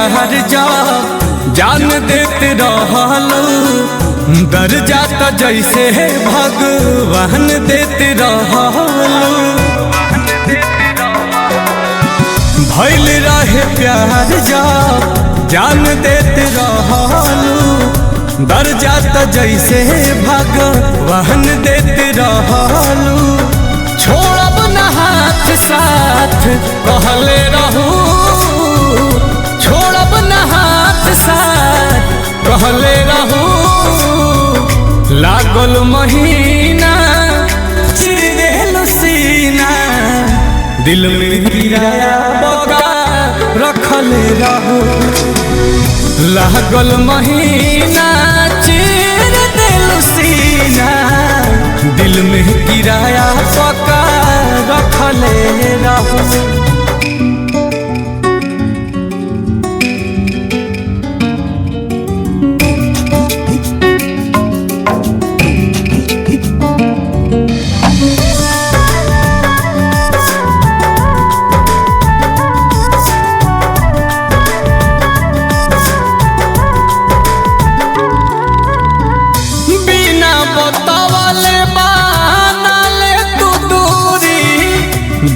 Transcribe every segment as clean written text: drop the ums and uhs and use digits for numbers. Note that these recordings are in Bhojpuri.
प्यार जा जान देते रहलू, दर जाता जैसे भगवान देते रहलू। भइल रहे प्यार जा जान देते रहलू, दर जाता जैसे भगवान देते रहलू। छोड़ब न हाथ साथ कहले रहू, छोड़ब न हाथ साथ कहले रहू। लागल महीना चिर देलू सीना, दिल में किराया बगा रखले रहू। लागल महीना चिर देलू सीना, दिल में किराया बगा रखले रहू।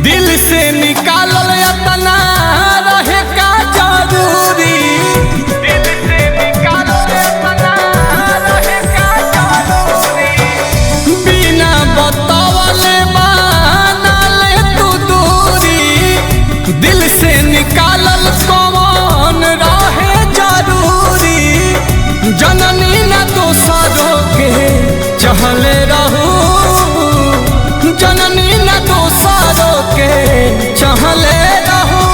दिल से निकालल अपना रहे का जरूरी, दिल से निकालल अपना रहे का जरूरी। बिना बतावले बनाले तू दूरी, दिल से निकालल कौन रहे जरूरी। जननी न दोसरों के चहले रहू, जननी न दोसरों के चहले रहू।